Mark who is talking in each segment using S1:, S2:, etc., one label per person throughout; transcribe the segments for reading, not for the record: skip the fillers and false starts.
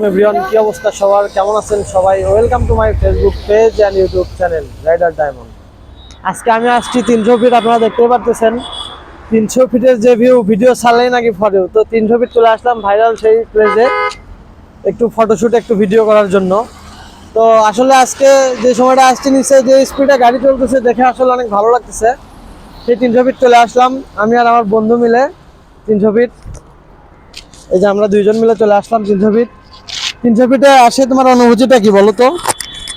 S1: Everyone, কি অবস্থা সবার? কেমন আছেন সবাই? Welcome to my Facebook page and YouTube channel Rider Diamond. আজকে আমি আসছি 300 ফিট। আপনারা দেখতে পারতেছেন 300 ফিটের যে ভিডিও ছাড়লেই নাকি ফটো। তো 300 ফিট চলে আসলাম ভাইরাল সেই প্লেসে একটু ফটোশ্যুট একটু ভিডিও করার জন্য। তো আসলে আজকে যে সময়টা আসছে নিচে যে স্পিডে গাড়ি চলতেছে দেখে আসলে অনেক ভালো লাগতেছে। সেই 300 ফিট চলে আসলাম আমি আর আমার বন্ধু মিলে। 300 ফিট এই যে আমরা দুইজন মিলে চলে আসলাম 300 ফিট। 300 ফিটে আসে তোমার অনুভূতিটা কি বলো তো?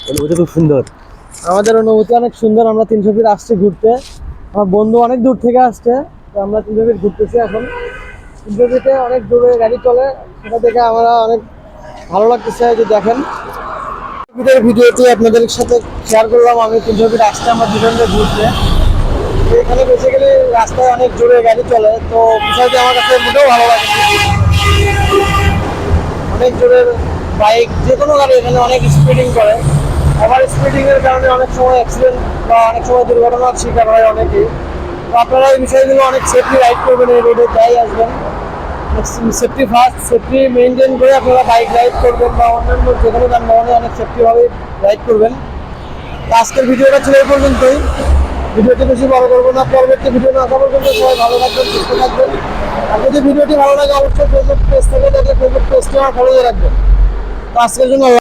S2: অনুভূতি খুব সুন্দর।
S1: আমাদের অনুভূতি অনেক সুন্দর। আমরা 300 ফিট আসছি ঘুরতে, আমার বন্ধু অনেক দূর থেকে আসছে। তো আমরা 300 ফিট ঘুরতেছি এখন। 300 ফিটে অনেক দূরে গাড়ি চলে, সেটা দেখে আমরা অনেক ভালো লাগতেছে। যে দেখেন ফিটের ভিডিওটি আপনাদের সাথে শেয়ার করলাম আমি। 300 ফিট আসছে আমরা দুজন মিলে ঘুরতে। তো এখানে বেসিক্যালি রাস্তায় অনেক জোরে গাড়ি চলে, তো বিষয়টি আমার কাছে মোটেও ভালো লাগে। অনেক জোরের বাইক যে কোনো গাড়ি এখানে অনেক স্পিডিং করে। ওভার স্পিডিং এর কারণে অনেক সময় অ্যাক্সিডেন্ট বা অনেক সময় দুর্ঘটনার শিকার হয় অনেকেই। তো আপনারা এই বিষয়গুলো অনেক সেফটি রাইড করবেন, এই রোডে যাই আসবেন সেফটি ফার্স্ট, সেফটি মেনটেন করে আপনারা বাইক রাইড করবেন বা অন্যান্য যে কোনো যানবাহনে অনেক সেফটিভাবে রাইড করবেন। তো আজকের ভিডিওটা ছিল এই পর্যন্তই। ভিডিওটি বেশি বড় করবো না, পরবর্তী ভিডিও না আসা পর্যন্ত সবাই ভালো থাকবেন, সুস্থ থাকবেন। আর যদি ভিডিওটি ভালো লাগে অবশ্যই ফেসবুক পেজ থেকে দেখলে ফেসবুক পেজটি আমার ফলো দিয়ে রাখবেন। তো আজকের জন্য